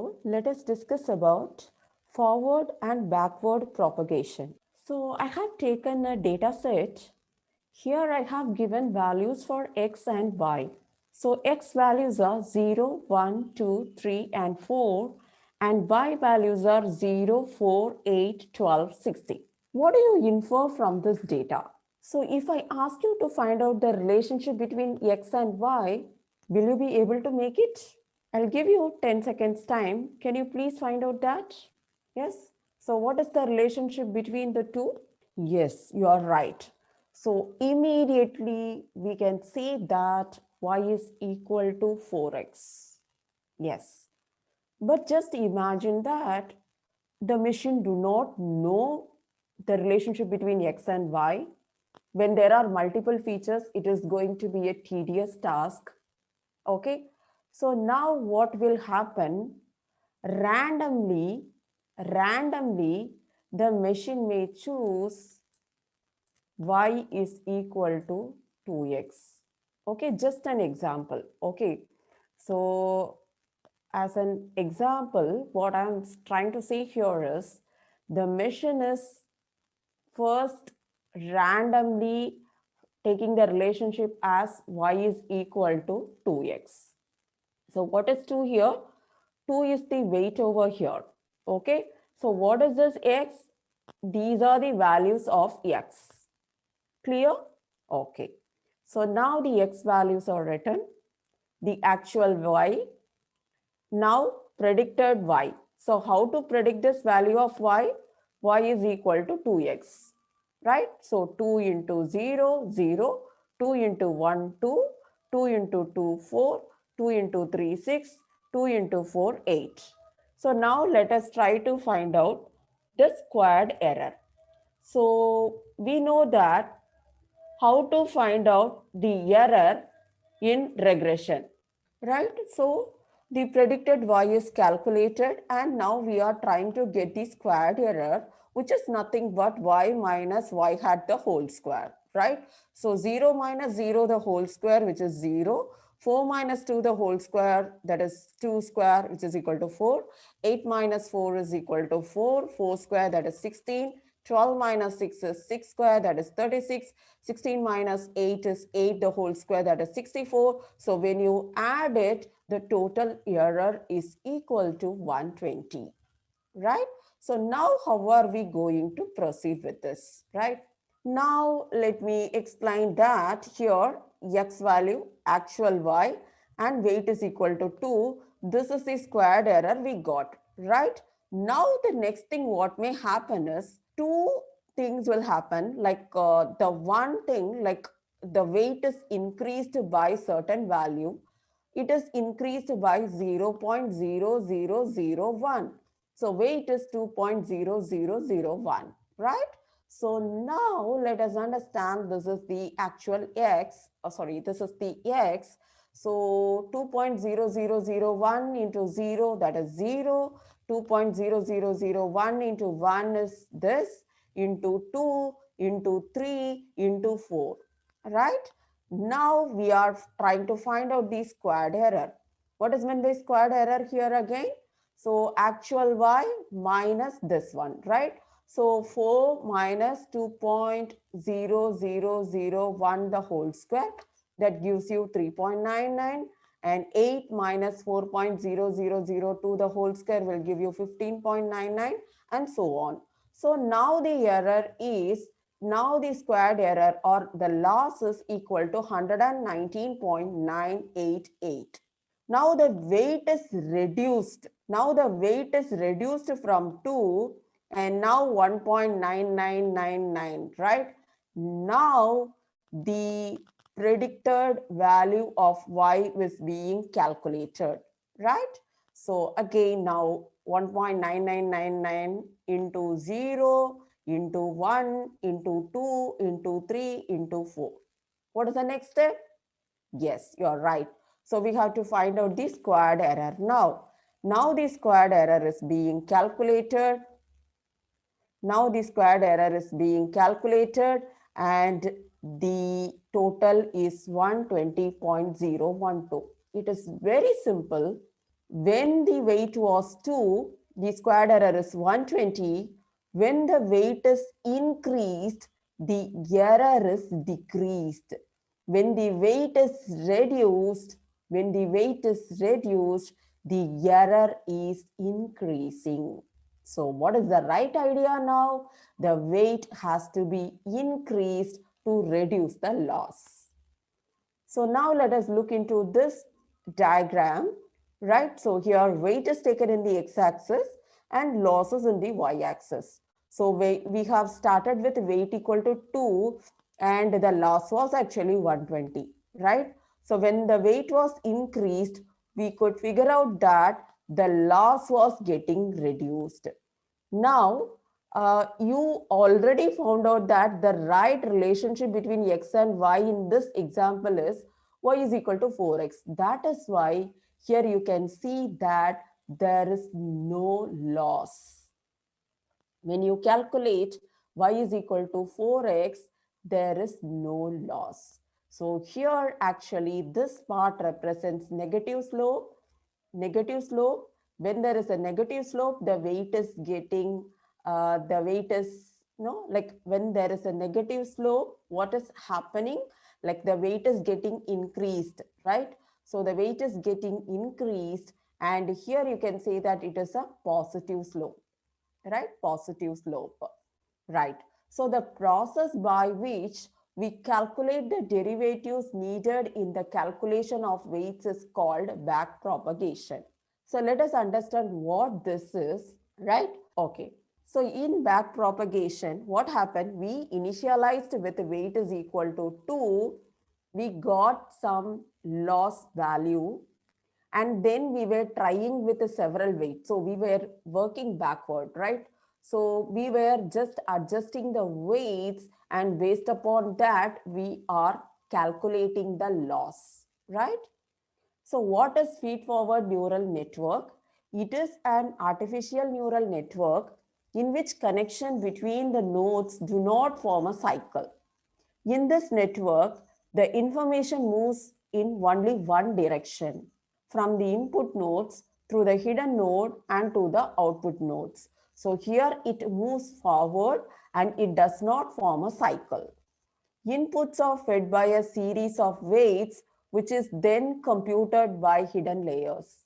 So let us discuss about forward and backward propagation. So I have taken a data set. Here I have given values for x and y. So x values are 0, 1, 2, 3, and 4, and y values are 0, 4, 8, 12, 16. What do you infer from this data? So if I ask you to find out the relationship between x and y, will you be able to make it? I'll give you 10 seconds time. Can you please find out that? Yes. So what is the relationship between the two? Yes, you are right. So immediately we can say that y is equal to 4x. Yes. But just imagine that the machine do not know the relationship between x and y. When there are multiple features, it is going to be a tedious task. Okay. So now what will happen? Randomly, the machine may choose y is equal to 2x. Okay, just an example. Okay, so as an example, what I'm trying to say here is the machine is first randomly taking the relationship as y is equal to 2x. So what is 2 here? 2 is the weight over here. Okay. So what is this x? These are the values of x. Clear? Okay. So now the x values are written. The actual y. Now predicted y. So how to predict this value of y? Y is equal to 2x. Right? So 2 into 0, 0. 2 into 1, 2. 2 into 2, 4. 2 into 3, 6. 2 into 4, 8. So now let us try to find out the squared error. So we know that how to find out the error in regression, right? So the predicted y is calculated, and now we are trying to get the squared error, which is nothing but y minus y hat the whole square, right? So 0 minus 0 the whole square, which is 0. 4 minus 2 the whole square, that is 2 square, which is equal to 4. 8 minus 4 is equal to 4. 4 square, that is 16. 12 minus 6 is 6 square, that is 36. 16 minus 8 is 8 the whole square, that is 64. So when you add it, the total error is equal to 120, right? So now how are we going to proceed with this, right? Now let me explain that here x value, actual y, and weight is equal to 2. This is the squared error we got, right? Now the next thing what may happen is two things will happen. Like the one thing, like the weight is increased by certain value. It is increased by 0.0001. So weight is 2.0001, right? So now let us understand this is the actual x, this is the x. So 2.0001 into 0, that is 0. 2.0001 into 1 is this, into 2, into 3, into 4, right? Now we are trying to find out the squared error. What is meant by squared error here again? So actual y minus this one, right? So 4 minus 2.0001 the whole square, that gives you 3.99, and 8 minus 4.0002 the whole square will give you 15.99, and so on. So now the error is, now the squared error or the loss is equal to 119.988. Now the weight is reduced. Now the weight is reduced from 2 and now 1.9999, right? Now the predicted value of y is being calculated, right? So again, now 1.9999 into 0, into 1, into 2, into 3, into 4. What is the next step? Yes, you're right. So we have to find out the squared error now. Now the squared error is being calculated. Now the squared error is being calculated, and the total is 120.012. It is very simple. When the weight was 2, the squared error is 120. When the weight is increased, the error is decreased. When the weight is reduced, the error is increasing. So what is the right idea now? The weight has to be increased to reduce the loss. So now let us look into this diagram, right? So here weight is taken in the x-axis and losses in the y-axis. So we have started with weight equal to 2 and the loss was actually 120, right? So when the weight was increased, we could figure out that the loss was getting reduced. Now, you already found out that the right relationship between x and y in this example is y is equal to 4x. That is why here you can see that there is no loss. When you calculate y is equal to 4x, there is no loss. So here actually this part represents negative slope. Negative slope. When there is a negative slope, the weight is getting, like when there is a negative slope, what is happening? Like the weight is getting increased, right? So the weight is getting increased, and here you can say that it is a positive slope, right? Positive slope, right? So the process by which we calculate the derivatives needed in the calculation of weights is called back propagation. So let us understand what this is, right? Okay. So in back propagation, what happened? We initialized with weight is equal to 2. We got some loss value, and then we were trying with several weights. So we were working backward, right? So we were just adjusting the weights, and based upon that, we are calculating the loss, right? So what is feed-forward neural network? It is an artificial neural network in which connection between the nodes do not form a cycle. In this network, the information moves in only one direction, from the input nodes through the hidden node and to the output nodes. So here it moves forward and it does not form a cycle. Inputs are fed by a series of weights, which is then computed by hidden layers.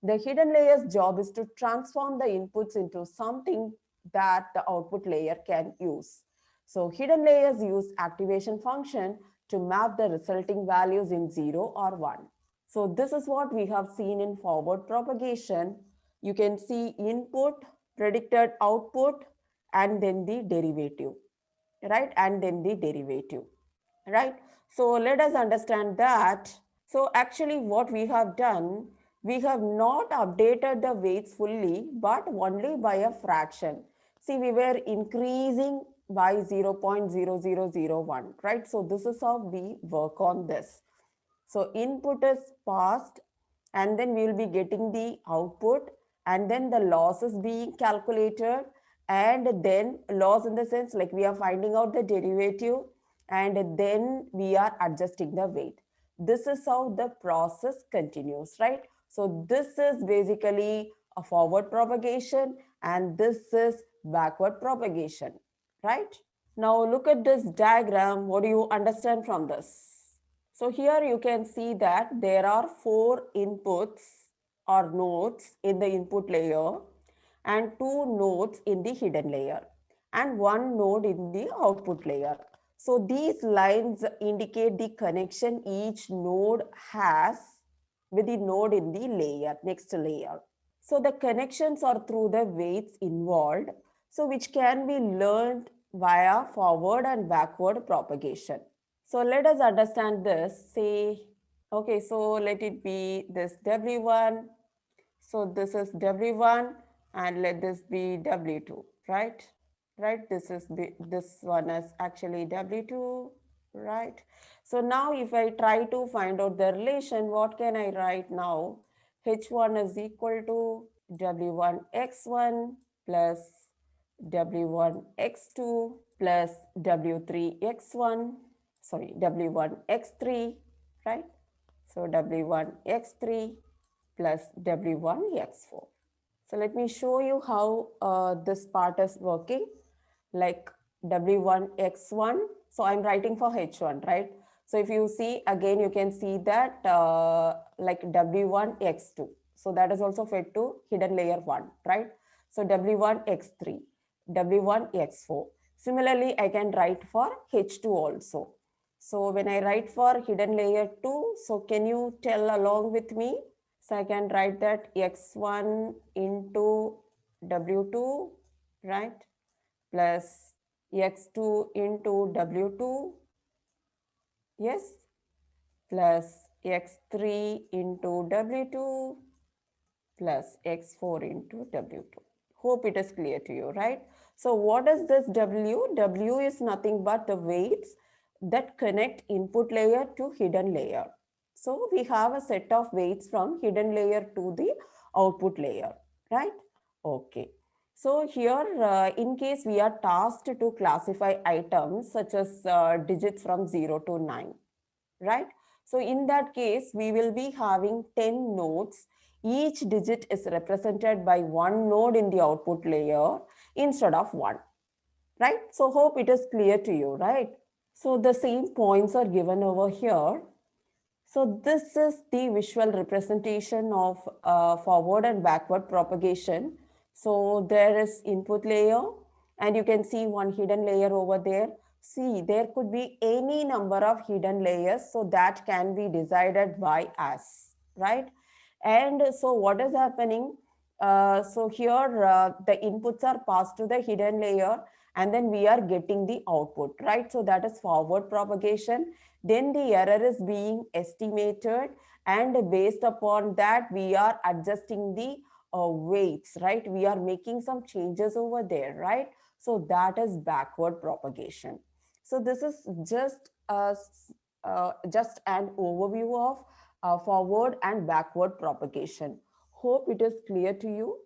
The hidden layer's job is to transform the inputs into something that the output layer can use. So hidden layers use activation function to map the resulting values in 0 or 1. So this is what we have seen in forward propagation. You can see input, predicted output, and then the derivative, right? And then the derivative, right? So let us understand that. So actually what we have done, we have not updated the weights fully, but only by a fraction. See, we were increasing by 0.0001, right? So this is how we work on this. So input is passed, and then we will be getting the output, and then the loss is being calculated, and then loss in the sense like we are finding out the derivative, and then we are adjusting the weight. This is how the process continues, right? So this is basically a forward propagation and this is backward propagation, right? Now look at this diagram. What do you understand from this? So here you can see that there are 4 inputs or nodes in the input layer and 2 nodes in the hidden layer and 1 node in the output layer. So these lines indicate the connection each node has with the node in the layer, next layer. So the connections are through the weights involved, so which can be learned via forward and backward propagation. So let us understand this. Say, okay, so let it be this W1. So this is W1 and let this be W2, right? Right, this one is actually W2, right? So now if I try to find out the relation, what can I write now? H1 is equal to W1x1 plus W1x2 plus W3x1, sorry, W1x3, right? So W1x3 plus W1 X4. So let me show you how this part is working. Like W1 X1. So I'm writing for H1, right? So if you see again, you can see that like W1 X2. So that is also fed to hidden layer 1, right? So W1 X3, W1 X4. Similarly, I can write for H2 also. So when I write for hidden layer 2, so can you tell along with me? So I can write that X1 into W2, right? Plus X2 into W2, yes, plus X3 into W2 plus X4 into W2. Hope it is clear to you, right? So what is this W? W is nothing but the weights that connect input layer to hidden layer. So we have a set of weights from hidden layer to the output layer, right? Okay. So here, in case we are tasked to classify items such as digits from 0 to 9, right? So in that case, we will be having 10 nodes. Each digit is represented by one node in the output layer instead of one, right? So hope it is clear to you, right? So the same points are given over here. So this is the visual representation of forward and backward propagation. So there is input layer and you can see one hidden layer over there. See, there could be any number of hidden layers. So that can be decided by us, right? And so what is happening? So here the inputs are passed to the hidden layer and then we are getting the output, right? So that is forward propagation. Then the error is being estimated and based upon that we are adjusting the weights, right? We are making some changes over there, right? So that is backward propagation. So this is just an overview of forward and backward propagation. Hope it is clear to you.